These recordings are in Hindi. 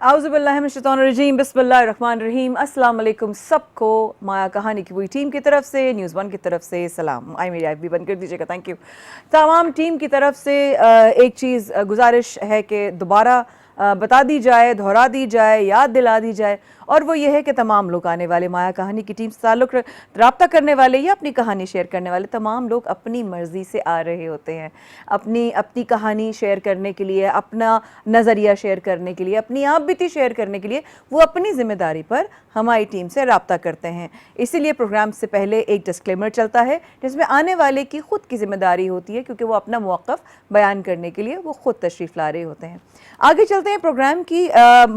औज़ुबिल्लाहिमिनश्शैतानिर्रजीम बिस्मिल्लाहिर्रहमानिर्रहीम। अस्सलाम वालेकुम सबको। माया कहानी की पूरी टीम की तरफ से, न्यूज़ वन की तरफ से सलाम। मेरी ऐप भी बंद कर दीजिएगा, थैंक यू। तमाम टीम की तरफ से एक चीज़ गुजारिश है कि दोबारा बता दी जाए, दोहरा दी जाए, याद दिला दी जाए, और वो ये है कि तमाम लोग आने वाले माया कहानी की टीम से ताल्लुक़ रब्ता करने वाले या अपनी कहानी शेयर करने वाले तमाम लोग अपनी मर्ज़ी से आ रहे होते हैं, अपनी अपनी कहानी शेयर करने के लिए, अपना नज़रिया शेयर करने के लिए, अपनी आप बीती शेयर करने के लिए वो अपनी ज़िम्मेदारी पर हमारी टीम से रब्ता करते हैं। इसीलिए प्रोग्राम से पहले एक डिस्क्लेमर चलता है जिसमें आने वाले की ख़ुद की ज़िम्मेदारी होती है, क्योंकि वो अपना मौक़िफ़ बयान करने के लिए वो ख़ुद तशरीफ़ ला रहे होते हैं। आगे चलते हैं प्रोग्राम की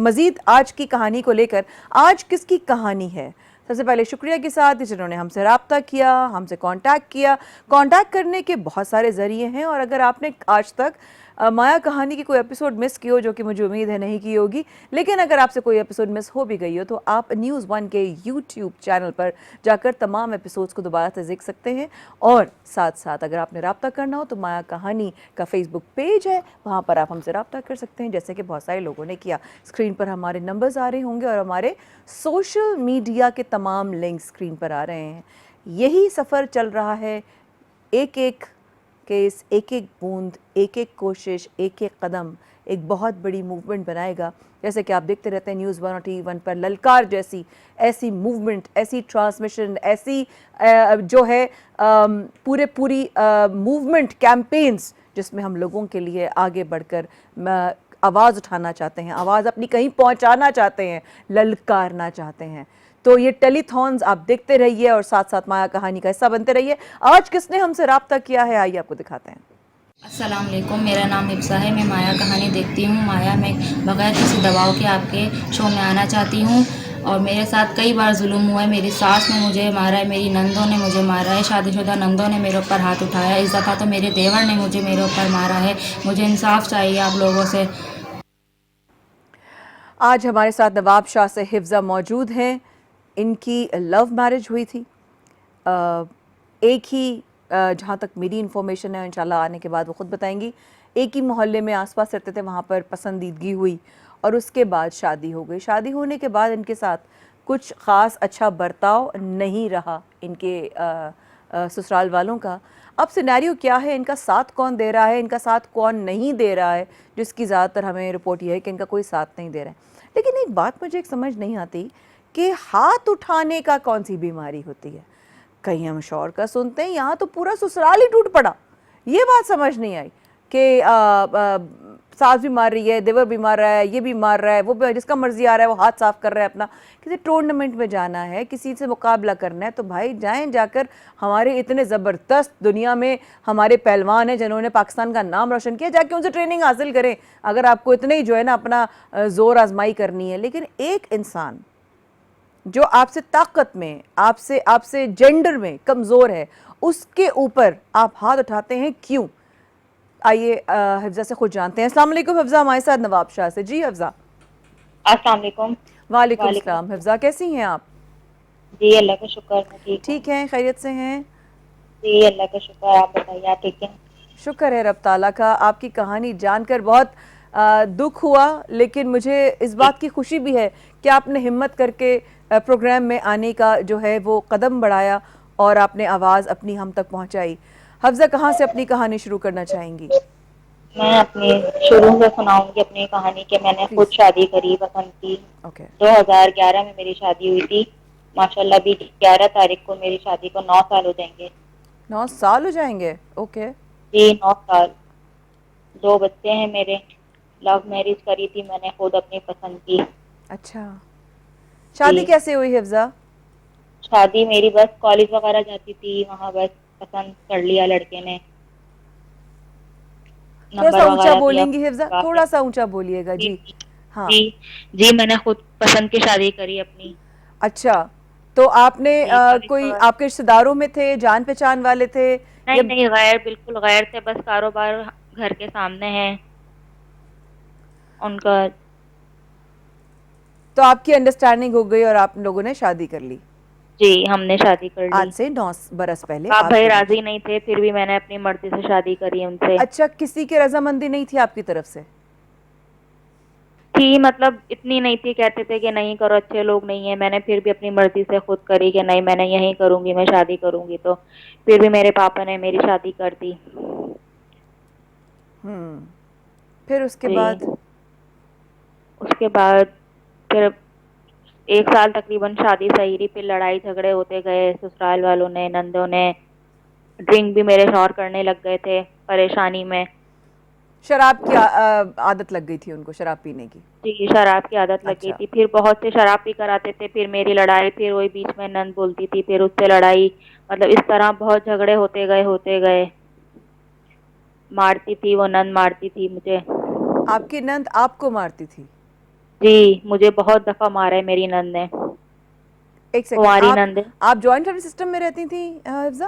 मज़ीद आज की कहानी को लेकर। आज किसकी कहानी है? सबसे पहले शुक्रिया के साथ जिन्होंने हमसे रब्ता किया, हमसे कांटेक्ट किया। कांटेक्ट करने के बहुत सारे ज़रिए हैं, और अगर आपने आज तक माया कहानी की कोई एपिसोड मिस की हो, जो कि मुझे उम्मीद है नहीं की होगी, लेकिन अगर आपसे कोई एपिसोड मिस हो भी गई हो तो आप न्यूज़ वन के यूट्यूब चैनल पर जाकर तमाम एपिसोड्स को दोबारा से देख सकते हैं। और साथ साथ अगर आपने रब्ता करना हो तो माया कहानी का फेसबुक पेज है, वहाँ पर आप हमसे रब्ता कर सकते हैं, जैसे कि बहुत सारे लोगों ने किया। स्क्रीन पर हमारे नंबर्स आ रहे होंगे और हमारे सोशल मीडिया के तमाम लिंक स्क्रीन पर आ रहे हैं। यही सफ़र चल रहा है, एक एक केस, एक एक बूंद, एक एक कोशिश, एक एक कदम एक बहुत बड़ी मूवमेंट बनाएगा। जैसे कि आप देखते रहते हैं न्यूज़ वन और टी वन पर ललकार जैसी ऐसी मूवमेंट, ऐसी ट्रांसमिशन, ऐसी जो है पूरी मूवमेंट कैंपेन्स, जिसमें हम लोगों के लिए आगे बढ़कर आवाज़ उठाना चाहते हैं, आवाज़ अपनी कहीं पहुंचाना चाहते हैं, ललकारना चाहते हैं। तो ये टेलीथॉन्स आप देखते रहिए और साथ साथ माया कहानी का हिस्सा बनते रहिए। आज किसने हमसे रब्ता किया है, आइए आपको दिखाते हैं। अस्सलाम वालेकुम, मेरा नाम हिफ्सा है। मैं माया कहानी देखती हूँ। माया में बगैर किसी दबाव के आपके शो में आना चाहती हूँ। और मेरे साथ कई बार जुल्म हुआ है। मेरी सास ने मुझे मारा है, मेरी नंदों ने मुझे मारा है, शादीशुदा नंदों ने मेरे ऊपर हाथ उठाया। इस दफ़ा तो मेरे देवर ने मुझे मेरे ऊपर मारा है। मुझे इंसाफ चाहिए आप लोगों से। आज हमारे साथ नवाब शाह से हिफ्जा मौजूद हैं। इनकी लव मैरिज हुई थी। एक ही जहाँ तक मेरी इन्फॉर्मेशन है, इंशाल्लाह आने के बाद वो ख़ुद बताएंगी, एक ही मोहल्ले में आसपास रहते थे, वहाँ पर पसंदीदगी हुई और उसके बाद शादी हो गई। शादी होने के बाद इनके साथ कुछ ख़ास अच्छा बर्ताव नहीं रहा इनके ससुराल वालों का। अब सिनेरियो क्या है, इनका साथ कौन दे रहा है, इनका साथ कौन नहीं दे रहा है, जिसकी ज़्यादातर हमें रिपोर्ट यह है कि इनका कोई साथ नहीं दे रहा है। लेकिन एक बात मुझे एक समझ नहीं आती कि हाथ उठाने का कौन सी बीमारी होती है। कहीं हम शौहर का सुनते हैं, यहाँ तो पूरा ससुराल ही टूट पड़ा। ये बात समझ नहीं आई कि सास भी मार रही है, देवर भी मार रहा है, ये भी मार रहा है, वो जिसका मर्जी आ रहा है वो हाथ साफ कर रहा है अपना। किसी टूर्नामेंट में जाना है, किसी से मुकाबला करना है तो भाई जाएं, जाकर हमारे इतने ज़बरदस्त दुनिया में हमारे पहलवान हैं जिन्होंने पाकिस्तान का नाम रोशन किया, जाके उनसे ट्रेनिंग हासिल करें, अगर आपको इतने ही जो है ना अपना ज़ोर आजमाई करनी है। लेकिन एक इंसान जो आपसे ताकत में, आपसे आपसे जेंडर में कमज़ोर है, उसके ऊपर आप हाथ उठाते हैं, क्यों? आइए हिफ्जा से खुद जानते हैं। अस्सलाम वालेकुम हिफ्जा, हमारे साथ नवाब शाह से। जी हिफ्जा। अस्सलाम वालेकुम। वालेकुम सलाम। हिफ्जा कैसी हैं आप? जी अल्लाह का शुक्र, मैं ठीक हैं, खैरियत से हैं? जी अल्लाह का शुक्र, आप बताइए आप ठीक हैं? शुक्र है रब ताला का। आपकी कहानी जानकर बहुत दुख हुआ, लेकिन मुझे इस बात की खुशी भी है कि आपने हिम्मत करके प्रोग्राम में आने का जो है वो कदम बढ़ाया और आपने आवाज़ अपनी हम तक पहुंचाई। हिफ्जा कहाँ से अपनी कहानी शुरू करना चाहेंगी? मैं अपनी शुरू से सुनाऊंगी अपनी कहानी कि मैंने खुद शादी करी, पसंद की। 2011 में मेरी शादी हुई थी। माशाल्लाह भी 11 तारीख को मेरी शादी को 9 साल हो जाएंगे। 9 साल हो जाएंगे? ओके जी 9 साल। 2 बच्चे हैं मेरे। लव मैरिज करी थी मैंने, खुद अपनी पसंद की। अच्छा, शादी कैसे हुई हिफ्जा? शादी मेरी बस कॉलेज वगैरह जाती थी, वहाँ बस पसंद कर लिया लड़के ने। थोड़ा सा ऊंचा वगैरह बोलेंगी हिफ्जा, दिया। थोड़ा सा ऊंचा बोलिएगा जी। हाँ जी मैंने खुद पसंद की शादी करी अपनी। अच्छा, तो आपने कोई आपके रिश्तेदारों में थे, जान पहचान वाले थे? नहीं नहीं, गैर, बिल्कुल गैर थे। बस कारोबार घर के सामने है उनका। तो आपकी अंडरस्टैंडिंग हो गई और आप लोगों ने शादी कर ली? जी हमने शादी कर ली। आज से 9 बरस पहले। आप भाई राजी नहीं थे, फिर भी मैंने अपनी मर्जी से शादी करी उनसे। अच्छा, किसी की रजामंदी नहीं थी आपकी तरफ से? थी, मतलब इतनी नहीं थी, कहते थे कि नहीं करो, अच्छे लोग नहीं है। मैंने फिर भी अपनी मर्जी से खुद करी कि नहीं, मैंने यही करूंगी, मैं शादी करूंगी। तो फिर भी मेरे पापा ने मेरी शादी कर दी। फिर उसके जी। बाद? उसके बाद फिर 1 साल तकरीबन शादी सही रही, फिर लड़ाई झगड़े होते गए। ससुराल वालों ने, नंदों ने ड्रिंक भी मेरे शौहर करने लग गए थे परेशानी में। शराब की आदत लग गई थी उनको, शराब पीने की? जी, शराब की आदत लग गई अच्छा। थी। फिर बहुत से शराब पी कर आते थे, फिर मेरी लड़ाई, फिर वही बीच में नंद बोलती थी, फिर उससे लड़ाई, मतलब इस तरह बहुत झगड़े होते गए। मारती थी वो, नंद मारती थी मुझे। आपकी नंद आपको मारती थी? जी, मुझे बहुत दफा मारा है मेरी नंद ने। एक सेकंड, कुंवारी नंद है। आप जॉइंट फैमिली सिस्टम में रहती थी हिफ्जा?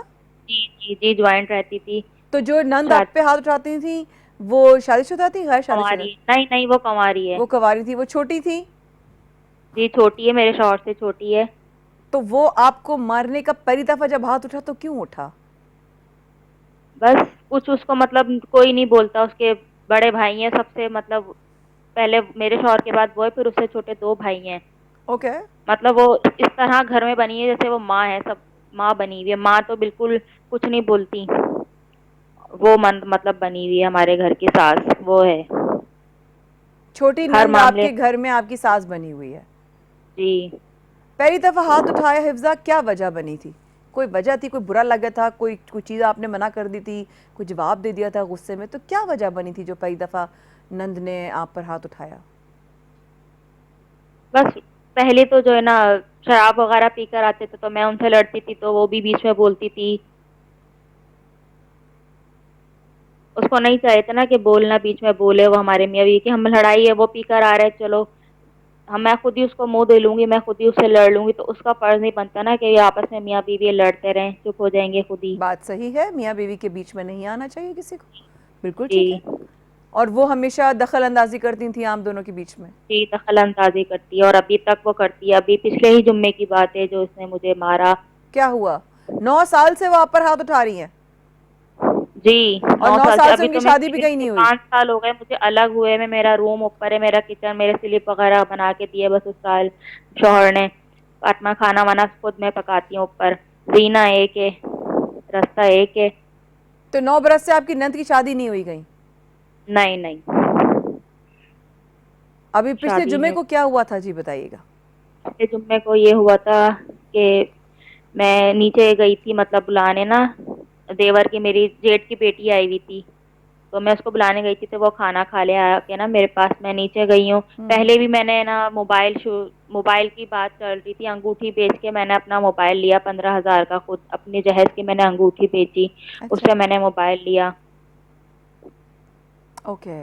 जी जी जी, ज्वाइंट रहती थी। तो जो नंद आप पे शादी हाथ उठाती थी वो शादीशुदा थी, गैर शादीशुदा? कुंवारी, नहीं नहीं, वो कुंवारी है। वो कवारी थी? वो छोटी थी? जी, छोटी है, मेरे शौहर से छोटी है। तो वो आपको मारने का पहली दफा जब हाथ उठा तो क्यों उठा? बस कुछ उसको, मतलब कोई नहीं बोलता, उसके बड़े भाई हैं सबसे, मतलब पहले मेरे शौहर के बाद वो है, फिर उससे छोटे 2 भाई हैं। ओके। मतलब वो इस तरह घर में बनी है जैसे वो माँ है, सब माँ बनी हुई है। माँ तो बिल्कुल कुछ नहीं बोलती, वो मतलब बनी हुई है हमारे घर की सास, वो है छोटी हर नंद मामले। आपके घर में आपकी सास बनी हुई है? जी। पहली दफा हाथ उठाया हिफ्जा, क्या वजह बनी थी? कोई वजह थी? कोई बुरा लगा था? कोई चीज़ आपने मना कर दी थी? कोई जवाब दे दिया था गुस्से में? तो क्या वजह बनी थी जो पहली दफा नंद ने आप पर हाथ उठाया? बस पहले तो जो है ना, शराब वगैरह पीकर आते थे तो मैं उनसे लड़ती थी, तो वो भी बीच में बोलती थी। उसको नहीं चाहिए था ना कि बोलना, बीच में बोले वो हमारे मियाँ बीवी की। हम लड़ाई है, वो पीकर आ रहे, चलो हम, मैं खुद ही उसको मुंह दे लूंगी, मैं खुद ही उससे लड़ लूंगी। तो उसका फर्ज नहीं बनता ना कि ये आपस में मियाँ बीवी लड़ते रहें, चुप हो जाएंगे खुद ही। बात सही है, मियाँ बीवी के बीच में नहीं आना चाहिए किसी को, बिल्कुल ठीक है। जी और वो हमेशा दखल अंदाजी करती थी आप दोनों के बीच में? जी, दखल अंदाजी करती है, और अभी तक वो करती है। अभी पिछले ही जुम्मे की बात है, जो उसने मुझे मारा। क्या हुआ? 9 साल से वो आप पर हाथ उठा रही हैं? जी, और 9 नौ साल से। साल से अभी उनकी तो मैं शादी भी कहीं नहीं हुई? 5 साल हो गए मुझे अलग हुए में। मेरा रूम ऊपर है, मेरा किचन, मेरे स्लिप वगैरह बना के दिए बस उस साल शौहर ने। अपना खाना वाना खुद मैं पकाती हूँ ऊपर। जीना एक है, रास्ता एक है। तो 9 बरस से आपकी नंद की शादी नहीं हुई कहीं? नहीं नहीं, अभी पिछले शादी जुमे नहीं। को क्या हुआ था जी, बताइएगा। पिछले जुम्मे को ये हुआ था कि मैं नीचे गई थी, मतलब बुलाने ना, देवर की, मेरी जेठ की बेटी आई हुई थी, तो मैं उसको बुलाने गई थी। तो वो खाना खा ले आया के ना मेरे पास, मैं नीचे गई हूँ। पहले भी मैंने ना मोबाइल की बात चल रही थी, अंगूठी बेच के मैंने अपना मोबाइल लिया 15,000 का, खुद अपनी जहेज की मैंने अंगूठी बेची, अच्छा। उससे मैंने मोबाइल लिया। ओके।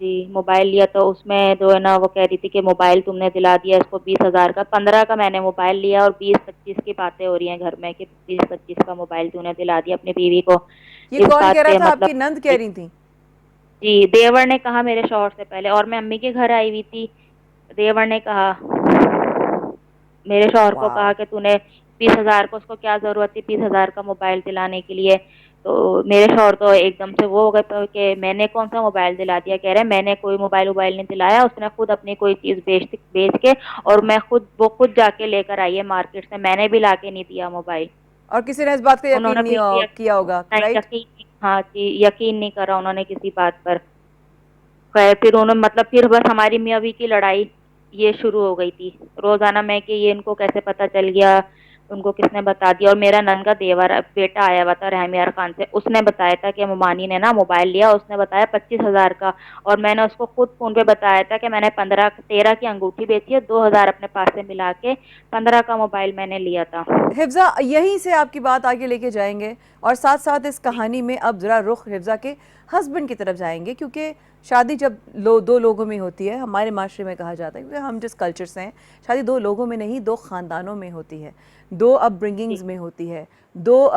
जी, मोबाइल लिया तो उसमें जो है ना, वो कह रही थी कि मोबाइल तुमने दिला दिया इसको 20,000 का। 15 का मैंने मोबाइल लिया, और 20-25 की बातें हो रही हैं घर में कि 20-25 का मोबाइल तूने दिला दिया अपनी बीवी को। ये इस कौन कह बात रहा पे था? मतलब, आपकी नंद कह रही थी? जी, देवर ने कहा मेरे शौहर से पहले, और मैं अम्मी के घर आई हुई थी। देवर ने कहा, मेरे शौहर को कहा वाह। कि तूने 20,000 को, उसको क्या जरूरत थी 20,000 का मोबाइल दिलाने के लिए। तो मेरे शौहर तो एकदम से वो हो गए तो कि मैंने कौन सा मोबाइल दिला दिया। कह रहे मैंने कोई मोबाइल नहीं दिलाया, उसने खुद अपनी कोई चीज बेच के, और मैं खुद, वो खुद जाके लेकर आई है मार्केट से, मैंने भी लाके नहीं दिया मोबाइल। और किसी ने इस बात का यकीन उन्होंने नहीं भी किया होगा, नहीं, राइट? यकीन, हाँ जी, यकीन नहीं करा उन्होंने किसी बात पर। फिर उन्होंने, मतलब फिर बस हमारी मियाँ बीवी की लड़ाई ये शुरू हो गई थी रोजाना में, कि ये इनको कैसे पता चल गया, उनको किसने बता दिया। और मेरा नन का देवर बेटा आया हुआ था रहमियार खान से, उसने बताया था कि मोमानी ने ना मोबाइल लिया, उसने बताया 25,000 का। और मैंने उसको खुद फोन पे बताया था कि मैंने 13 की अंगूठी बेची है, 2,000 अपने पास से मिला के 15 का मोबाइल मैंने लिया था। हिफ्जा, यहीं से आपकी बात आगे लेके जाएंगे, और साथ साथ इस कहानी में अब ज़रा रुख हिफ्जा के हस्बैंड की तरफ जाएंगे, क्योंकि शादी जब दो लोगों में होती है, हमारे माशरे में कहा जाता है, क्योंकि हम जिस कल्चर से हैं, शादी 2 लोगों में नहीं, 2 ख़ानदानों में होती है, 2 अपब्रिंगिंग्स में होती है, 2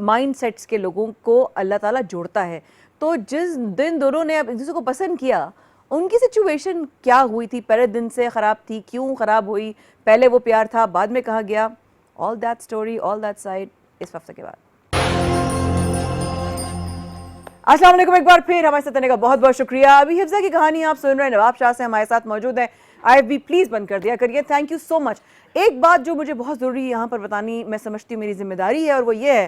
माइंड सेट्स के लोगों को अल्लाह ताला जोड़ता है। तो जिस दिन दोनों ने अब एक दूसरे को पसंद किया, उनकी सिचुएशन क्या हुई थी? पहले दिन से ख़राब थी? क्यों ख़राब हुई? पहले वो प्यार था, बाद में कहा गया? All that story, all that side, इस हफ्ते के बाद। अस्सलाम वालेकुम एक बार फिर हमारे साथ आने का बहुत बहुत शुक्रिया। अभी हिफ्जा की कहानी आप सुन रहे हैं, नवाब शाह से हमारे साथ मौजूद है। IFB प्लीज बंद कर दिया करिए, थैंक यू सो मच। एक बात जो मुझे बहुत ज़रूरी यहाँ पर बतानी मैं समझती हूँ मेरी जिम्मेदारी है, और वो ये है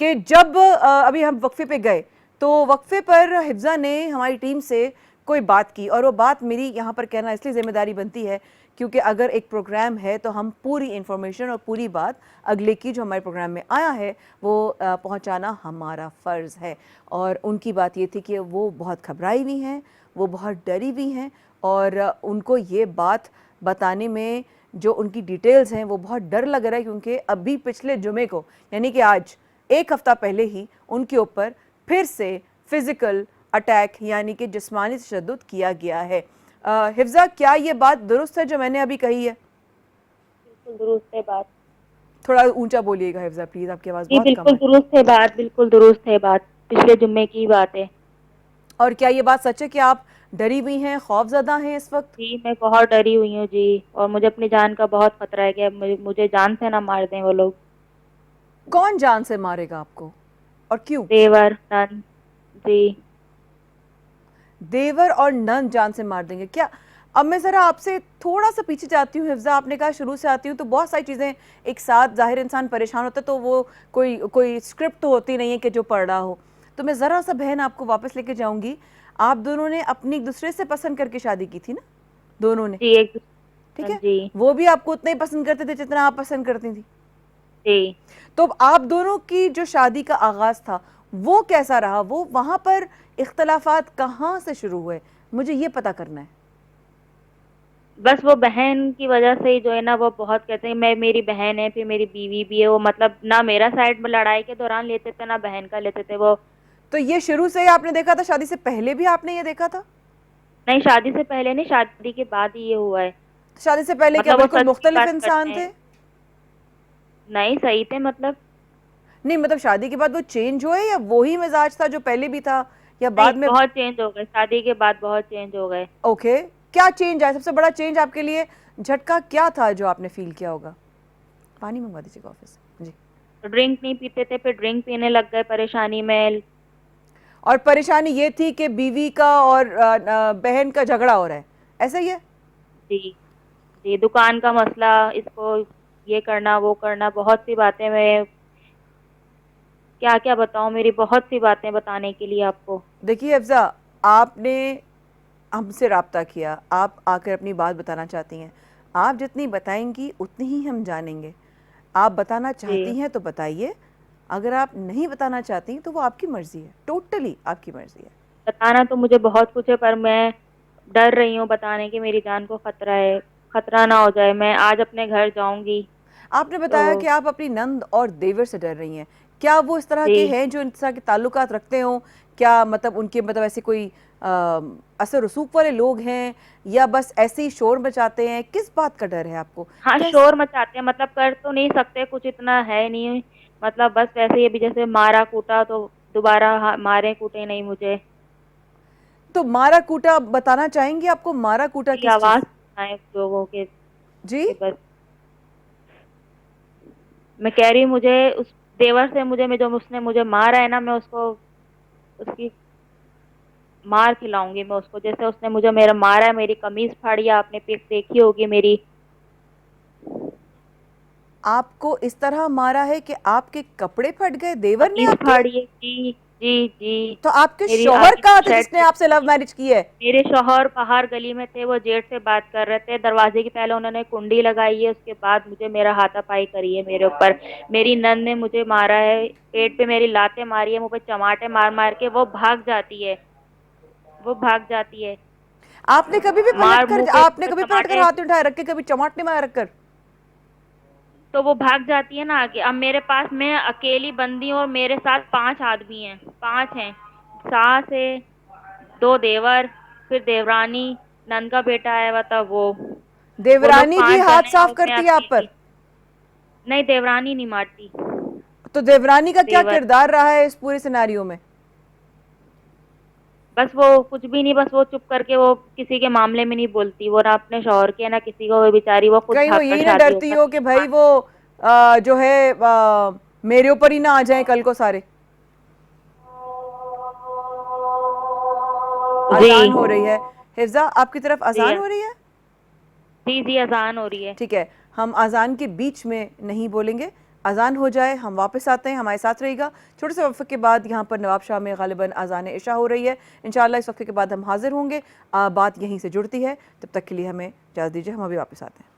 कि जब अभी हम वक्फे पे गए तो वक्फे पर हिफ्जा ने हमारी टीम से कोई बात की, और वो बात मेरी यहाँ पर कहना इसलिए जिम्मेदारी बनती है क्योंकि अगर एक प्रोग्राम है तो हम पूरी इन्फॉर्मेशन और पूरी बात अगले की जो हमारे प्रोग्राम में आया है वो पहुँचाना हमारा फ़र्ज़ है। और उनकी बात ये थी कि वो बहुत घबराई हुई हैं, वो बहुत डरी हुई हैं, और उनको ये बात बताने में जो उनकी डिटेल्स हैं वो बहुत डर लग रहा है, क्योंकि अभी पिछले जुमे को यानी कि आज एक हफ़्ता पहले ही उनके ऊपर फिर से फ़िज़िकल अटैक यानी कि जिस्मानी तशद्दुद किया गया है। हिफ्जा, क्या ये बात दुरुस्त है जो मैंने अभी कही है? बिल्कुल दुरुस्त है बात। थोड़ा ऊंचा बोलिएगा हिफ्जा प्लीज़, आपकी आवाज़ जी बहुत कम बिल्कुल है। दुरुस्त है बात, बिल्कुल दुरुस्त है बात, पिछले जुम्मे की बात है। और क्या ये बात सच है कि आप डरी हुई हैं, खौफजदा हैं इस वक्त? जी मैं बहुत डरी हुई हूँ जी, और मुझे अपनी जान का बहुत खतरा है कि मुझे जान से ना मार दें वो लोग। कौन जान से मारेगा आपको और क्यों? देवर नन जी। देवर और नंद जान से मार देंगे क्या? अब मैं ज़रा आपसे थोड़ा सा पीछे जाती हूँ हिफ्जा, आपने कहा शुरू से आती हूँ तो बहुत सारी चीज़ें एक साथ, ज़ाहिर इंसान परेशान होता है तो वो कोई कोई स्क्रिप्ट तो होती नहीं है कि जो पढ़ रहा हो। तो मैं ज़रा सा बहन आपको वापस लेके जाऊँगी। आप दोनों ने अपनी एक दूसरे से पसंद करके शादी की थी ना, दोनों ने? जी एक ठीक है, जी वो भी आपको उतना ही पसंद करते थे जितना आप पसंद करती थी। जी। तो अब आप दोनों की जो शादी का आगाज़ था वो कैसा रहा? वो वहाँ पर इख्तलाफात कहाँ से शुरू हुए, मुझे ये पता करना है। बस वो बहन की वजह से ही जो है ना, वो बहुत कहते हैं मैं, मेरी बहन है फिर मेरी बीवी भी है, वो मतलब ना मेरा साइड में लड़ाई के दौरान लेते थे ना बहन का लेते थे वो। तो ये शुरू से ही आपने देखा था, शादी से पहले भी आपने ये देखा था? नहीं शादी से पहले नहीं, शादी के बाद ही ये हुआ है। शादी से पहले क्या मतलब वो बिल्कुल सच की मुख्तलिफ बात करते इंसान थे? हैं। नहीं सही थे मतलब। नहीं मतलब शादी के बाद वो चेंज हुए या वही मिजाज था जो पहले भी था, या नहीं बाद में? बहुत चेंज हो गए, शादी के बाद बहुत चेंज हो गए। ओके, क्या चेंज आया? सबसे बड़ा चेंज आपके लिए झटका क्या था जो आपने फील किया होगा? पानी मंगवा दीजिएगा ऑफिस से जी। ड्रिंक नहीं पीते थे, फिर ड्रिंक पीने लग गए परेशानी में। और परेशानी ये थी कि बीवी का और बहन का झगड़ा हो रहा है, ऐसा ही है? जी जी, दुकान का मसला, इसको ये करना वो करना, बहुत सी बातें, मैं क्या क्या बताऊं, मेरी बहुत सी बातें बताने के लिए आपको। देखिए अफ़ज़ा, आपने हमसे रब्ता किया, आप आकर अपनी बात बताना चाहती हैं। आप जितनी बताएंगी उतनी ही हम जानेंगे। आप बताना जी चाहती हैं तो बताइए, अगर आप नहीं बताना चाहती तो वो आपकी मर्ज़ी है, टोटली आपकी मर्ज़ी है। बताना तो मुझे बहुत कुछ है, पर मैं डर रही हूँ बताने की, मेरी जान को खतरा है, खतरा ना हो जाए। मैं आज अपने घर जाऊंगी। आपने बताया तो कि आप अपनी नंद और देवर से डर रही हैं। क्या वो इस तरह के जी हैं जो इस तरह के ताल्लुकात रखते हों? क्या मतलब उनके मतलब ऐसे कोई असर रसूख वाले लोग हैं, या बस ऐसे ही शोर मचाते हैं? किस बात का डर है आपको? हाँ कैसे? शोर मचाते हैं, मतलब कर तो नहीं सकते, कुछ इतना है नहीं, मतलब बस वैसे ही, अभी जैसे मारा कूटा तो दोबारा मारे कूटे नहीं मुझे। तो मारा कूटा बताना चाहेंगे? आपको मारा कूटा की किस चीज़? आवाज आए लोगों के जी? बस। मैं कह रही हूँ मुझे उस देवर से, मुझे मैं जो उसने मुझे मारा है ना, मैं उसको उसकी मार खिलाऊंगी मैं उसको, जैसे उसने मुझे मेरा मारा है, मेरी कमीज फाड़ी है, आपने पिक देखी होगी मेरी। आपको इस तरह मारा है कि आपके कपड़े फट गए देवर ने कमीज आपके? फाड़ी है जी जी जी। तो आपके मेरी शौहर आधी कहाँ थे शर्ट जिसने आपसे लव मैरिज की है? मेरे शौहर बाहर गली में थे, वो जेठ से बात कर रहे थे, दरवाजे की पहले उन्होंने कुंडी लगाई है, उसके बाद मुझे मेरा हाथापाई करी है मेरे ऊपर। मेरी नंद ने मुझे मारा है, पेट पे मेरी लातें मारी है, मुँह पे चमाटे मार मार के वो भाग जाती है, वो भाग जाती है। आपने कभी भी मार मुँह पे आपने कभी पलट कर चमाटे, हाथ उठाए रख के, कभी चमाट नहीं मार रख कर? तो वो भाग जाती है ना आगे। अब मेरे पास, मैं अकेली बंदी हूँ और मेरे साथ 5 आदमी हैं, 5 हैं, सास है, 2 देवर, फिर देवरानी, नंद का बेटा आया हुआ था वो लोग देवरानी भी 5 हाथ जने हैं साफ और मैं करती है आप पर? अकेली। नहीं देवरानी नहीं मारती। तो देवरानी का क्या देवर किरदार रहा है इस पूरे सिनेरियो में? बस वो कुछ भी नहीं, बस वो चुप करके वो किसी के मामले में नहीं बोलती, वो ना अपने शौहर के ना किसी को, वो बेचारी वो खुद कहीं वो भाग कर यही ना शादी डरती कर हो कि भाई वो जो है मेरे ऊपर ही ना आ जाए कल को सारे? अजान हो रही है। हिफ्जा, आपकी तरफ जी अजान हो रही है? जी जी, अजान हो रही है। ठीक है, हम अजान के बीच में नहीं बोलेंगे, अजान हो जाए हम वापस आते हैं, हमारे साथ रहिएगा। छोटे से वक्फे के बाद यहाँ पर नवाब शाह में गालिबन अजान इशा हो रही है। इंशाअल्लाह इस वक्फे के बाद हम हाजिर होंगे। बात यहीं से जुड़ती है, तब तक के लिए हमें इजाज़त दीजिए, हम अभी वापस आते हैं।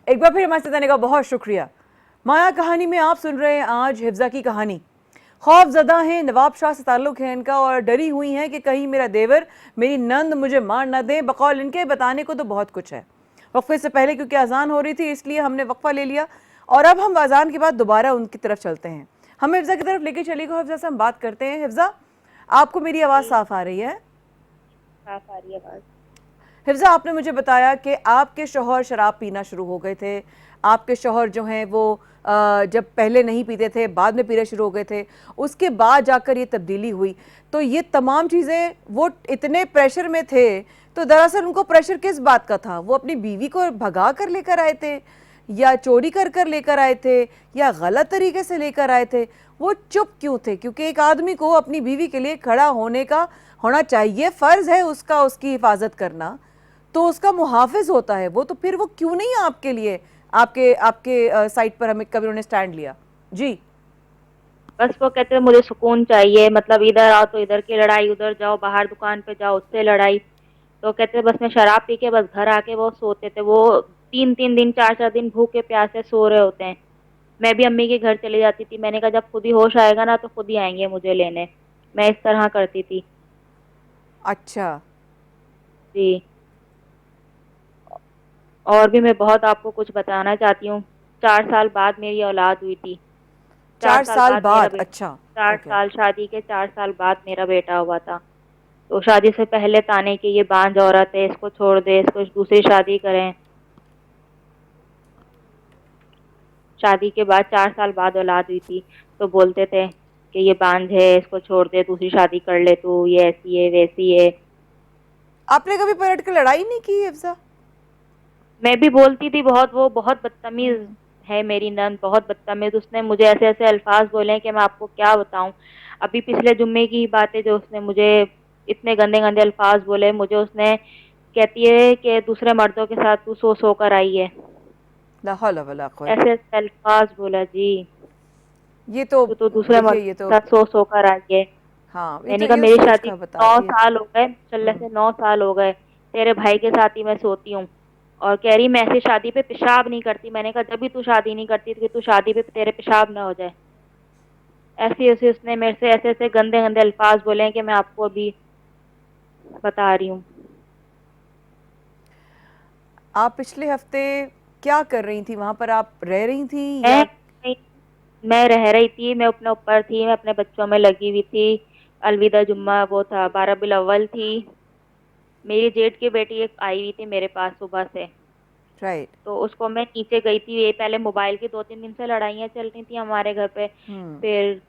एक बार फिर हमारे साथ आने का बहुत शुक्रिया। माया कहानी में आप सुन रहे हैं आज हिफ्जा की कहानी। खौफजदा हैं, नवाब शाह से ताल्लुक़ है इनका, और डरी हुई हैं कि कहीं मेरा देवर, मेरी नंद मुझे मार ना दें। बकौल इनके बताने को तो बहुत कुछ है। वक्फे से पहले क्योंकि अजान हो रही थी इसलिए हमने वक्फा ले लिया, और अब हम अजान के बाद दोबारा उनकी तरफ चलते हैं। हमें हिफ्जा की तरफ लेके चलिएगा। हिफ्जा से हम बात करते हैं। हिफ्जा, आपको मेरी आवाज़ साफ आ रही है? साफ आ रही है आवाज़। हिफ्जा, आपने मुझे बताया कि आपके शौहर शराब पीना शुरू हो गए थे। आपके शौहर जो हैं वो जब पहले नहीं पीते थे, बाद में पीना शुरू हो गए थे, उसके बाद जाकर ये तब्दीली हुई। तो ये तमाम चीज़ें, वो इतने प्रेशर में थे, तो दरअसल उनको प्रेशर किस बात का था? वो अपनी बीवी को भगा कर लेकर आए थे, या चोरी कर कर लेकर आए थे, या गलत तरीके से लेकर आए थे? वो चुप क्यों थे? क्योंकि एक आदमी को अपनी बीवी के लिए खड़ा होना चाहिए, फ़र्ज़ है उसका उसकी हिफाजत करना, तो उसका मुहाफिज होता है वो। तो फिर वो क्यों नहीं आपके लिए, आपके आपके साइड पर हमें कभी उन्होंने स्टैंड लिया? जी, बस वो कहते हैं मुझे सुकून चाहिए, मतलब इधर आओ तो इधर की लड़ाई, उधर जाओ बाहर दुकान पे जाओ उससे लड़ाई। तो कहते बस मैं शराब पी के बस घर आके वो सोते थे। वो 3-3 दिन 4-4 दिन भूखे प्यासे सो रहे होते हैं। मैं भी अम्मी के घर चली जाती थी। मैंने कहा जब खुद ही होश आएगा ना तो खुद ही आएंगे मुझे लेने। मैं इस तरह करती थी। अच्छा। जी, और भी मैं बहुत आपको कुछ बताना चाहती हूँ। 4 साल बाद मेरी औलाद हुई थी। 4 साल बाद? मेरा अच्छा, 4 ओके। साल, शादी के 4 साल बाद मेरा बेटा हुआ था। तो शादी से पहले ताने की ये बांझ औरत है, इसको छोड़ दे, इसको दूसरी शादी करें। शादी के बाद 4 साल बाद औलाद हुई थी तो बोलते थे कि ये बांझ है, इसको छोड़ दे, दूसरी शादी कर ले तू, ये ऐसी है वैसी है। आपने कभी पलट कर लड़ाई नहीं की हिफ्जा? मैं भी बोलती थी बहुत। वो बहुत बदतमीज है मेरी नंद, बहुत बदतमीज। उसने मुझे ऐसे ऐसे अल्फाज बोले हैं कि मैं आपको क्या बताऊं। अभी पिछले जुम्मे की बात है, जो उसने मुझे इतने गंदे गंदे अल्फाज बोले मुझे। उसने कहती है कि दूसरे मर्दों के साथ तू सो सो कर आई है। ला हौला वला कुव्वत। ऐसे ऐसे अल्फाज बोला जी। ये तो तो दूसरे देखिए, मर्दों ये के तो साथ सो सो कर आई है। हाँ, मैंने कहा ये मेरी सोच शादी कर 9 बताती है। साल हो गए, चलने से 9 साल हो गए, तेरे भाई के साथ ही मैं सोती हूँ। और कह रही मैं ऐसी शादी पे पेशाब नहीं करती। मैंने कहा जब भी तू शादी नहीं करती तो कि तू शादी पे तेरे पेशाब ना हो जाए। ऐसे ऐसे उसने मेरे से ऐसे ऐसे गंदे गंदे अल्फाज बोले हैं कि मैं आपको अभी बता रही हूँ। आप पिछले हफ्ते क्या कर रही थी? वहां पर आप रह रही थी या? मैं रह रही थी, मैं अपने ऊपर थी, मैं अपने बच्चों में लगी हुई थी। अलविदा जुम्मा वो था, 12 बिल अव्वल थी। मेरी जेठ की बेटी एक आई हुई थी मेरे पास सुबह से। राइट। तो उसको मैं नीचे गई थी। ये पहले मोबाइल की 2-3 दिन से लड़ाइयाँ चल रही थी हमारे घर पे। फिर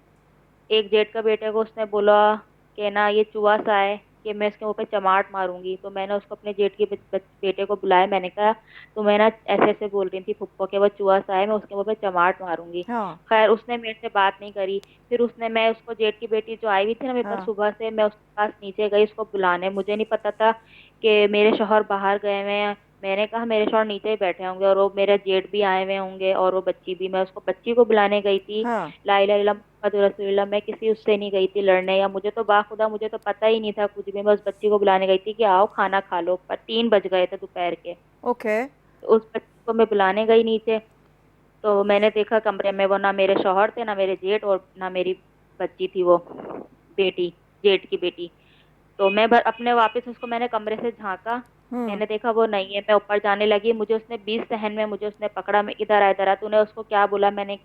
एक जेठ का बेटे को उसने बोला कि ना ये चूहा सा है कि मैं इसके मुंह पे चमाट मारूंगी। तो मैंने उसको अपने जेठ के बेटे को बुलाया। मैंने कहा तो मैं ना ऐसे ऐसे बोल रही थी फुप्पो के वो चूहा सा है, मैं उसके मुंह पे चमाट मारूंगी। हाँ। खैर उसने मेरे से बात नहीं करी। फिर मैं उसको, जेठ की बेटी जो आई हुई थी ना मेरे पास सुबह से, मैं उसके पास नीचे गई उसको बुलाने। मुझे नहीं पता था कि मेरे शौहर बाहर गए हुए हैं। मैंने कहा मेरे शौहर नीचे ही बैठे होंगे और वो मेरे जेठ भी आए हुए होंगे और वो बच्ची भी। मैं उसको बच्ची को बुलाने गई थी। हाँ। ला इलाहा इल्लल्लाह मुहम्मदुर रसूलुल्लाह। मैं किसी उससे नहीं गई थी लड़ने, या मुझे तो बाखुदा मुझे तो पता ही नहीं था कुछ भी। मैं उस बच्ची को बुलाने गई थी कि आओ खाना खा लो। पर 3 बज गए थे दोपहर के। ओके। तो उस बच्ची को मैं बुलाने गई नीचे। तो मैंने देखा कमरे में वो ना मेरे शौहर थे, ना मेरे जेठ, और ना मेरी बच्ची थी, वो बेटी, जेठ की बेटी। तो मैं अपने वापस उसको मैंने कमरे से झांका। मैंने देखा वो नहीं है। मैं ऊपर जाने लगी। मुझे उसने 20 सहन में मुझे उसने पकड़ा। मैं इधर आ इधर आ, तूने उसको क्या बोला? मैंने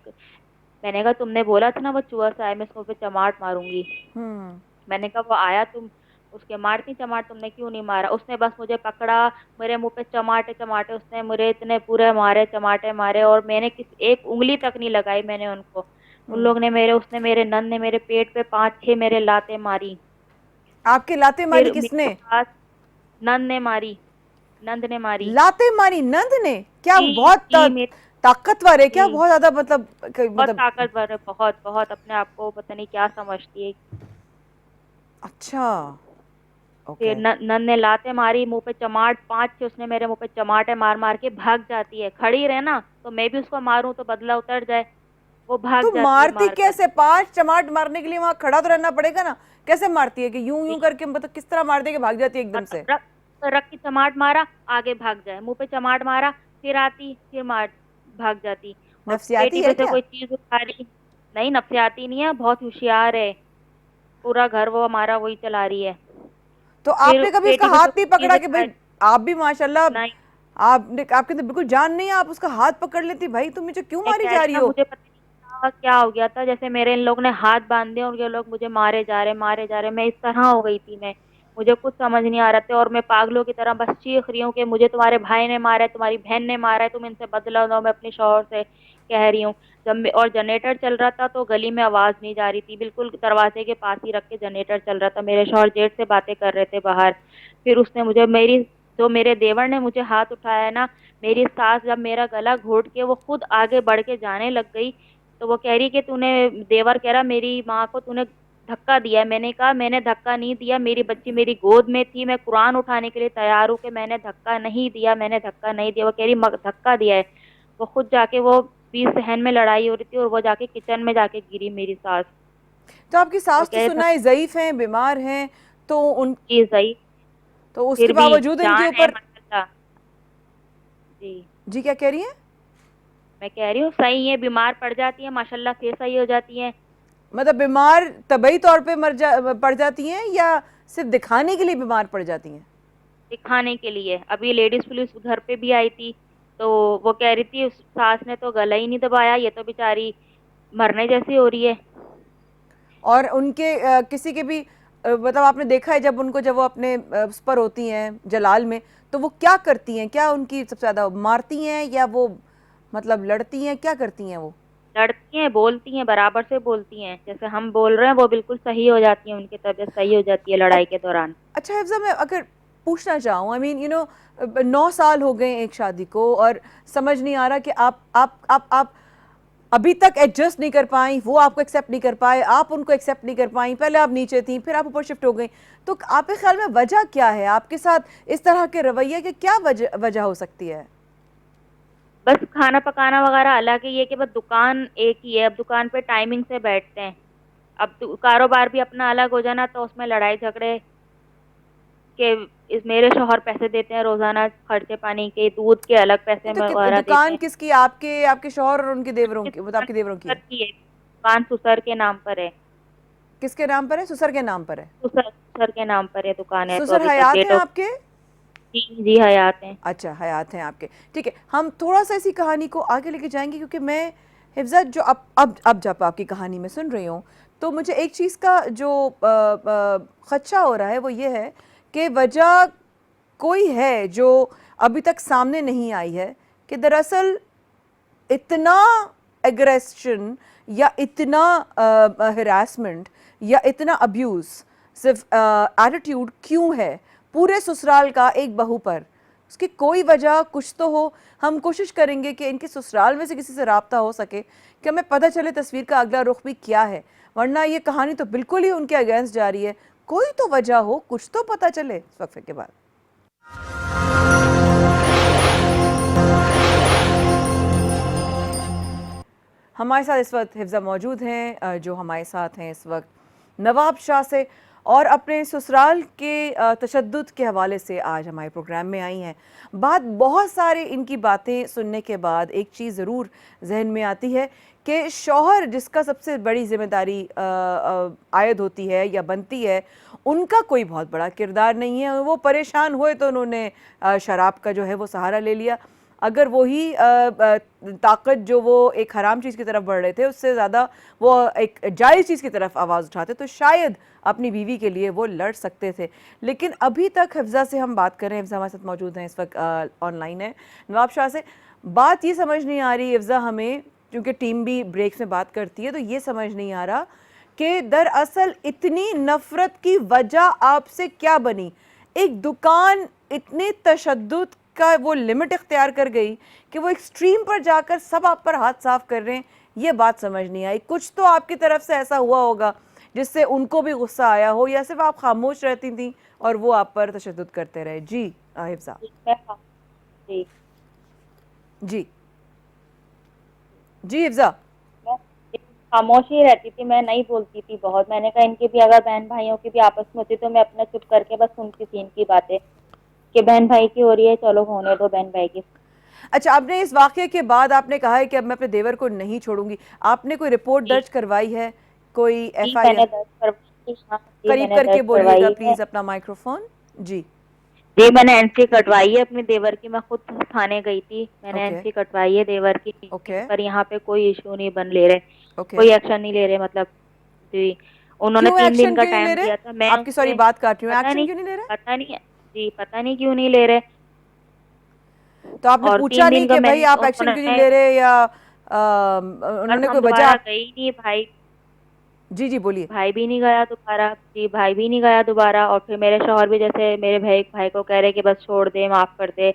कहा तुमने बोला था ना वो चूहा सा है, मैं उसको पे चमाट मारूंगी। मैंने कहा वो आया, तुम उसके मारती चमाट, तुमने क्यों नहीं मारा? उसने बस मुझे पकड़ा, मेरे मुंह पे चमाटे चमाटे उसने मुझे इतने पूरे मारे, चमाटे मारे। और मैंने एक उंगली तक नहीं लगाई मैंने उनको। उन लोग ने उसने मेरे नंद ने मेरे पेट पे 5-6 मेरे लाते मारी। आपके लाते मारी फिर किसने? मेरे पास नंद ने मारी। नंद ने मारी। लाते मारी नंद ने? क्या जी बहुत जी, ताकतवर है क्या जी। बहुत ज्यादा, मतलब बहुत ताकतवर है, बहुत बहुत अपने आप को पता नहीं क्या समझती है। अच्छा, ओके। फिर नन ने लाते मारी, मुंह पे चमाट, 5-6 उसने मेरे मुंह पे चमाटे मार मार के भाग जाती है। खड़ी रहे ना तो मैं भी उसको मारूं तो बदला उतर जाए, वो तो भाग जाती है मारती मार कर। कैसे? 5 चमाट मारने के लिए वहां खड़ा तो रहना पड़ेगा ना, कैसे मारती है कि यूं यूं करके, मतलब किस तरह मार दे के भाग जाती है एकदम से? मतलब रख की चमाट मारा, आगे भाग जाए, मुंह पे चमाट मारा, फिर आती, फिर मार, भाग जाती। और नफसियाती पेटी है पे से क्या? कोई चीज उठा रही, नहीं नफसियाती नहीं है, बहुत होशियार है, पूरा घर वो हमारा वही चला रही है। तो फिर आपने कभी उसका पेटी पे हाथ से नहीं कोई चीज पकड़ा कि उठा, भाई, आप भी माशाल्लाह, नहीं। आपने, आपके अंदर बिल्कुल जान नहीं है, आप उसका हाथ पकड़ लेती, भाई तुम मुझे क्यों मैं मारी कह जा रही रही ना, हो? मुझे पता नहीं क्या हो गया था, जैसे मेरे इन लोग ने हाथ बांध दिए और ये लोग मुझे मारे जा रहे, मारे जा रहे, मैं इस तरह हो गई थी। मैं, मुझे कुछ समझ नहीं आ रहा था और मैं पागलों की तरह बस चीख रही हूँ कि मुझे तुम्हारे भाई ने मारा है, तुम्हारी बहन ने मारा है, तुम इनसे बदला लो। मैं अपने शौहर से कह रही हूँ। और जनरेटर चल रहा था तो गली में आवाज नहीं जा रही थी, बिल्कुल दरवाजे के पास ही रख के जनरेटर चल रहा था। मेरे शौहर जेठ से बातें कर रहे थे बाहर। फिर उसने मुझे, मेरी जो मेरे देवर ने मुझे हाथ उठाया ना, मेरी सास जब मेरा गला घोट के वो खुद आगे बढ़ के जाने लग गई, तो वो कह रही कि तूने, देवर कह रहा मेरी माँ को तूने धक्का दिया है। मैंने कहा मैंने धक्का नहीं दिया, मेरी बच्ची मेरी गोद में थी, मैं कुरान उठाने के लिए तैयार हूँ कि मैंने धक्का नहीं दिया, मैंने धक्का नहीं दिया। वो कह रही धक्का दिया है। वो खुद जाके, वो बीच सहन में लड़ाई हो रही थी और वो जाके किचन में जाके गिरी मेरी सास। तो आपकी वो सास तो कह रहे सुना है ज़ईफ हैं, बीमार हैं, तो उन, धक्की सही, तो फिर उसके भी बावजूद इनके जान है ऊपर, माशाल्लाह। जी, जी क्या कह रही हैं? मैं कह रही हूँ सही है, बीमार पड़ जाती है माशाल्लाह, फिर सही हो जाती है। मतलब बीमार तबई तौर पे पड़ जाती हैं, या सिर्फ दिखाने के लिए बीमार पड़ जाती हैं? दिखाने के लिए। अभी लेडीज पुलिस घर पे भी आई थी, तो वो कह रही थी उस सास ने तो गला ही नहीं दबाया, ये तो बेचारी मरने जैसी हो रही है। और उनके किसी के भी मतलब आपने देखा है जब उनको, जब वो अपने उस पर होती हैं जलाल में, तो वो क्या करती हैं? क्या उनकी सबसे ज्यादा, मारती हैं या वो मतलब लड़ती हैं, क्या करती हैं वो? लड़ती हैं, बोलती हैं, बराबर से बोलती हैं, जैसे हम बोल रहे हैं वो बिल्कुल सही हो जाती है, उनकी तबीयत सही हो जाती है लड़ाई के दौरान। अच्छा हिफ्जा, मैं अगर पूछना चाहूँ, आई मीन 9 साल हो गए एक शादी को, और समझ नहीं आ रहा कि आप अभी तक एडजस्ट नहीं कर पाई, वो आपको एक्सेप्ट नहीं कर पाए, आप उनको एक्सेप्ट नहीं कर पाई, पहले आप नीचे थी फिर आप ऊपर शिफ्ट हो गई, तो आपके ख्याल में वजह क्या है आपके साथ इस तरह के रवैये की? क्या वजह हो सकती है? बस खाना पकाना वगैरह अलग है, ये कि बस दुकान एक ही है, अब दुकान पे टाइमिंग से बैठते हैं। अब कारोबार भी अपना अलग हो जाना तो उसमें लड़ाई झगड़े के, इस मेरे शौहर पैसे देते हैं रोजाना खर्चे पानी के, दूध के अलग पैसे नहीं तो वगैरह देते दुकान हैं। किसकी, आपके आपके शौहर और उनके देवरों की, मतलब आपके देवरों की सुसर है? की है दुकान, सुसर के नाम पर है। किसके नाम पर है? सुसर के नाम पर है? सुसर सुसर के नाम पर है दुकान, है तो सुसर अभी तक हयात हैं डेट ऑफ, आपके? जी जी हयात हैं। अच्छा, हयात हैं आपके, ठीक है। हम थोड़ा सा इसी कहानी को आगे लेके जाएंगे, क्योंकि मैं हिफ्जा जो अब जब आपकी कहानी में सुन रही हूँ, तो मुझे एक चीज़ का जो खदशा हो रहा है वो ये है कि वजह कोई है जो अभी तक सामने नहीं आई है, कि दरअसल इतना एग्रेशन या इतना हरासमेंट या इतना अब्यूज़, सिर्फ एटीट्यूड क्यों है पूरे ससुराल का एक बहू पर? उसकी कोई वजह कुछ तो हो। हम कोशिश करेंगे कि इनके ससुराल में से किसी से रब्ता हो सके, कि हमें पता चले तस्वीर का अगला रुख भी क्या है, वरना ये कहानी तो बिल्कुल ही उनके अगेंस्ट जा रही है। कोई तो वजह हो, कुछ तो पता चले इस वक्फे के बाद। हमारे साथ इस वक्त हिफ्जा मौजूद हैं, जो हमारे साथ हैं इस वक्त नवाब शाह से, और अपने ससुराल के तशद्दुद के हवाले से आज हमारे प्रोग्राम में आई हैं। बहुत सारे इनकी बातें सुनने के बाद एक चीज़ ज़रूर जहन में आती है कि शौहर जिसका सबसे बड़ी जिम्मेदारी आयद होती है या बनती है, उनका कोई बहुत बड़ा किरदार नहीं है। वो परेशान हुए तो उन्होंने शराब का जो है वो सहारा ले लिया। अगर वही ताकत जो वो एक हराम चीज़ की तरफ बढ़ रहे थे, उससे ज़्यादा वो एक जायज़ चीज़ की तरफ आवाज़ उठाते, तो शायद अपनी बीवी के लिए वो लड़ सकते थे। लेकिन अभी तक हिफ्जा से हम बात करें, हिफ्जा हमारे साथ मौजूद हैं इस वक्त, ऑनलाइन है नवाब शाह से। बात ये समझ नहीं आ रही हिफ्जा हमें, क्योंकि टीम भी ब्रेक्स में बात करती है, तो ये समझ नहीं आ रहा कि दरअसल इतनी नफ़रत की वजह आपसे क्या बनी? एक दुकान इतने तशद्दुद का वो लिमिट इख्तियार कर गई कि वो एक्सट्रीम पर जाकर सब आप पर हाथ साफ कर रहे हैं, ये बात समझ नहीं आई। कुछ तो आपकी तरफ से ऐसा हुआ होगा जिससे उनको भी गुस्सा आया हो, या सिर्फ आप खामोश रहती थी और वो आप पर तशद्दुद करते रहे? जी हिफ्जा। जी जी जी हिफ्जा। मैं खामोश ही रहती थी, मैं नहीं बोलती थी बहुत। मैंने कहा इनके भी अगर बहन भाइयों की भी आपस में होती तो मैं अपना चुप करके बस सुनती थी इनकी बातें कि बहन भाई की हो रही है, चलो होने दो बहन भाई की। अच्छा, आपने इस वाक़ये के बाद आपने कहा है कि अब मैं अपने देवर को नहीं छोड़ूंगी, आपने कोई रिपोर्ट जी दर्ज करवाई है, कोई जी मैंने एफआईआर? दर्ज करवाई। हाँ जी करीब मैंने करके दर्ज बोलिएगा करवाई है। प्लीज अपना माइक्रोफोन। जी। जी मैंने एनसी कटवाई है अपने देवर की। मैं खुद थाने गई थी, मैंने ओके एनसी कटवाई है देवर की। ओके पर यहाँ पे कोई इशू नहीं बन ले रहे, ओके। कोई एक्शन नहीं ले रहे। मतलब जी उन्होंने क्यों 3 दिन एक्शन का क्यों नहीं ले टाइम रहे? दिया था, मैं आपकी सॉरी उससे बात काट रही हूँ, पता एक्शन नहीं, क्यों नहीं ले रहे? पता नहीं जी पता नहीं क्यों नहीं ले रहे। तो आपने और पूछा 3 दिन नहीं का कि भाई मैंने आप एक्शन क्यों नहीं उन्होंने, ले रहे, या बस उन्होंने कोई हम वजह दोबारा आप? गए ही नहीं भाई। जी जी बोलिए। भाई भी नहीं गया दोबारा जी, भाई भी नहीं गया दोबारा। और फिर मेरे शौहर भी जैसे मेरे भाई भाई को कह रहे कि बस छोड़ दे, माफ कर दे।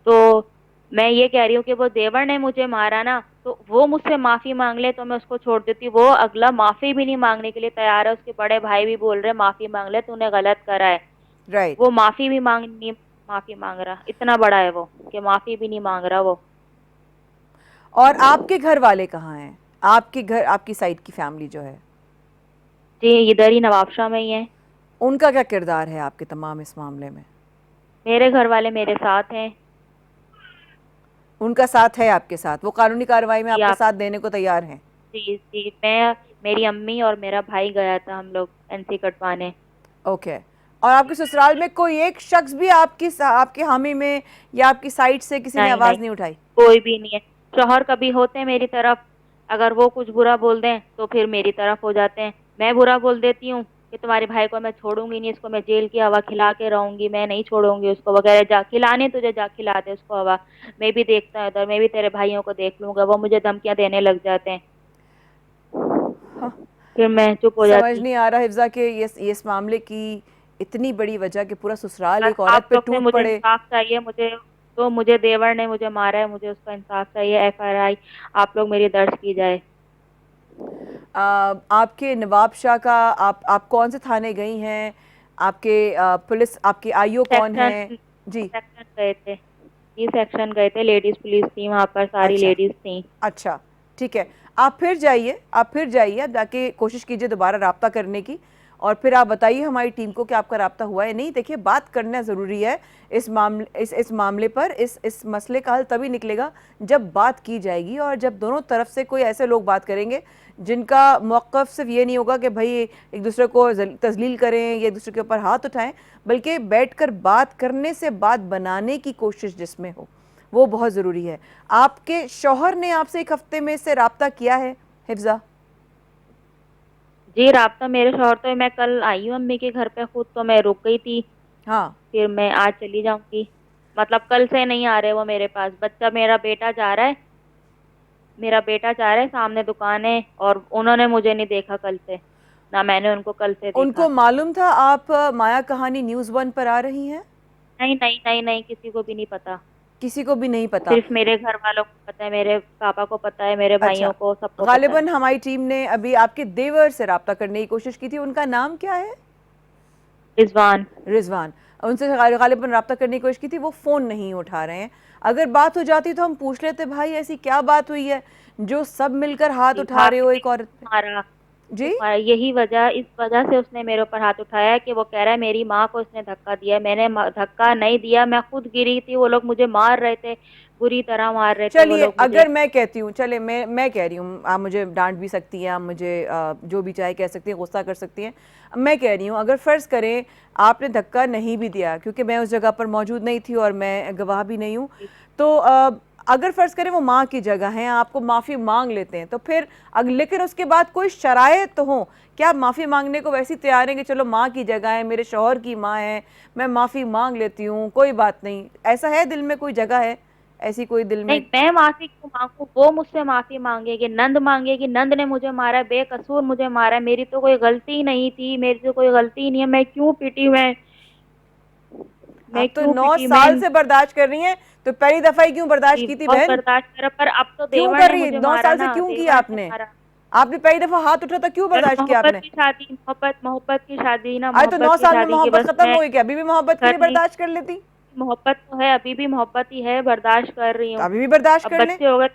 तो मैं ये कह रही हूँ कि वो देवर ने मुझे मारा ना, तो वो मुझसे माफी मांग ले तो मैं उसको छोड़ देती। वो अगला माफी भी नहीं मांगने के लिए तैयार है। उसके बड़े भाई भी बोल रहे माफी मांग ले, तूने गलत करा है। राइट। वो माफी भी नहीं माफी मांग रहा। इतना बड़ा है वो कि माफी भी नहीं मांग रहा वो। और आपके घर वाले कहाँ हैं? आपके घर, आपकी साइड की फैमिली जो है, जी इधर ही नवाबशाह में ही है। उनका क्या किरदार है आपके तमाम इस मामले में? मेरे घर वाले मेरे साथ हैं। उनका साथ है आपके साथ, वो कानूनी कार्रवाई में जी आपका आप, साथ देने को तैयार हैं? जी जी मैं, मेरी अम्मी और मेरा भाई गया था हम लोग एनसी कटवाने। ओके। और आपके ससुराल में कोई एक शख्स भी आपके हामी में या आपकी साइड से किसी ने नहीं आवाज नहीं, नहीं उठाई? कोई भी नहीं है। शौहर कभी होते हैं मेरी तरफ, अगर वो कुछ बुरा बोल दें तो फिर मेरी तरफ हो जाते हैं। मैं बुरा बोल देती हूँ कि तुम्हारे भाई को मैं छोड़ूंगी नहीं, इसको मैं जेल की हवा खिला के रहूंगी, मैं नहीं छोड़ूंगी उसको वगैरह। जा खिलाने तुझे, जा खिला दे उसको हवा। मैं भी देखता हूँ उधर, मैं भी तेरे भाइयों को देख लूंगा। वो मुझे धमकियां देने लग जाते हैं, हाँ, फिर मैं चुप हो समझ जाती। नहीं आ रहा हिफ्जा कि ये इस मामले की इतनी बड़ी वजह कि पूरा ससुराल बस एक औरत आप पे लोग से टूट मुझे पड़े। इंसाफ चाहिए। मुझे तो, मुझे देवर ने मुझे मारा है, मुझे उसका इंसाफ चाहिए। एफआईआर आप लोग मेरी दर्ज की जाए। आपके नवाब शाह का आप कौन से थाने गई हैं? आपके पुलिस, आपकी आईओ कौन है? सेक्शन, जी। सेक्शन गए थे, ये सेक्शन गए थे। लेडीज पुलिस थी वहाँ पर, सारी अच्छा लेडीज थी। अच्छा, ठीक है। आप फिर जाइए, आप फिर जाइए, आप जाके कोशिश कीजिए दोबारा राब्ता करने की, और फिर आप बताइए हमारी टीम को कि आपका राब्ता हुआ है नहीं। देखिए, बात करना ज़रूरी है इस मामले पर। इस मसले का हल तभी निकलेगा जब बात की जाएगी, और जब दोनों तरफ से कोई ऐसे लोग बात करेंगे जिनका मौक़िफ़ सिर्फ ये नहीं होगा कि भाई एक दूसरे को तजलील करें या एक दूसरे के ऊपर हाथ उठाएं, बल्कि बैठकर बात करने से बात बनाने की कोशिश जिसमें हो, वो बहुत ज़रूरी है। आपके शौहर ने आपसे एक हफ्ते में से राब्ता किया है हिफ्जा? जी राब्ता मेरे शौहर, तो मैं कल आई हूँ अम्मी के घर पे खुद, तो मैं रुक गई थी। हाँ। फिर मैं आज चली जाऊंगी। मतलब कल से नहीं आ रहे वो मेरे पास। बच्चा, मेरा बेटा जा रहा है, मेरा बेटा जा रहा है, सामने दुकान है। और उन्होंने मुझे नहीं देखा कल से, ना मैंने उनको कल से उनको देखा। मालूम था आप माया कहानी न्यूज़ 1 पर आ रही हैं? नहीं नहीं नहीं नहीं, किसी को भी नहीं पता। किसी को भी नहीं पता? सिर्फ मेरे घर वालों को पता है, मेरे पापा को पता है, मेरे भाइयों अच्छा, को, सबको पता है। गालिबन हमारी टीम ने अभी आपके देवर से राब्ता करने की कोशिश की थी, उनका नाम क्या है? रिजवान। रिजवान। उनसे गालिबन राब्ता करने की कोशिश की थी, वो फ़ोन नहीं उठा रहे हैं। अगर बात हो जाती तो हम पूछ लेते, भाई ऐसी क्या बात हुई है जो सब मिलकर हाथ उठा रहे भाभी हो ने एक औरत पे? मारा, जी। यही वजह, इस वजह से उसने मेरे ऊपर हाथ उठाया है कि वो कह रहा है मेरी माँ को इसने धक्का दिया है। मैंने धक्का नहीं दिया, मैं खुद गिरी थी। वो लोग मुझे मार रहे थे, बुरी तरह मार रहे थे वो चलिए, लोग मुझे। अगर मैं कहती हूँ, चले मैं कह रही हूँ, आप मुझे डांट भी सकती हैं, आप मुझे जो भी चाहे कह सकती हैं, गुस्सा कर सकती हैं। मैं कह रही हूँ, अगर फ़र्ज़ करें आपने धक्का नहीं भी दिया, क्योंकि मैं उस जगह पर मौजूद नहीं थी और मैं गवाह भी नहीं हूँ, तो अगर फ़र्ज़ करें वो माँ की जगह हैं, आपको माफ़ी मांग लेते हैं, तो फिर लेकिन उसके बाद कोई शराइत तो हो, क्या आप माफ़ी मांगने को वैसी तैयार हैं कि चलो माँ की जगह है, मेरे शौहर की माँ है, मैं माफ़ी मांग लेती हूँ, कोई बात नहीं? ऐसा है दिल में, कोई जगह है ऐसी, कोई दिल नहीं, में? मैं माफी क्यों मांगू? वो मुझसे माफी मांगेगी, नंद मांगेगी। नंद ने मुझे मारा, बेकसूर मुझे मारा। मेरी तो कोई गलती नहीं थी, मेरी तो कोई गलती ही नहीं है। मैं क्यों पिटी? मैं मैं आप तो क्यों 9 पिटी? साल से बर्दाश्त कर रही हैं, तो पहली दफा ही क्यों बर्दाश्त की थी बहुत बहन? बर्दाश्त करा, पर अब तो क्यों देवर कर ने रही? मुझे 9 मारा साल से ना, क्यों देवर किया ने आपने? मारा। आपने पहली दफा हाथ उठा था, क्यों पर बर्दाश्त किया मोहब्बत आपने? की शादी, मोहब्बत की शादी ना, अरे तो 9 मोहब्बत की साल में शादी की मोहब्बत बस खत्म मैं हो गई क्या? अभी भी मोहब्बत के लिए कर नहीं। बर्दाश्त कर लेती? मोहब्बत तो है, अभी भी मोहब्बत ही है, बर्दाश्त कर रही तो हूँ। अभी भी बर्दाश्त अब कर ले। बच्चे हो गए,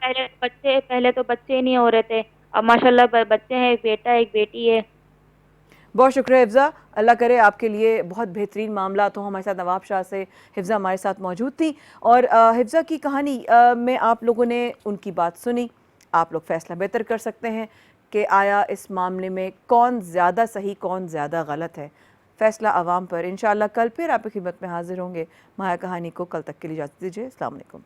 पहले तो बच्चे ही नहीं हो रहे थे, अब माशाल्लाह बच्चे हैं, एक बेटा एक बेटी है। बहुत शुक्रिया हिफ्ज़ा, अल्लाह करे आपके लिए बहुत बेहतरीन मामला तो हमारे साथ नवाब शाह से हिफ्ज़ा हमारे साथ मौजूद थी। और हिफ्ज़ा की कहानी में आप लोगों ने उनकी बात सुनी, आप लोग फ़ैसला बेहतर कर सकते हैं कि आया इस मामले में कौन ज़्यादा सही कौन ज़्यादा गलत है। फ़ैसला आवाम पर। इंशाअल्लाह कल फिर आपकी खिदमत में हाजिर होंगे। माया कहानी को कल तक के लिए इजाज़त दीजिए। अस्सलाम वालेकुम।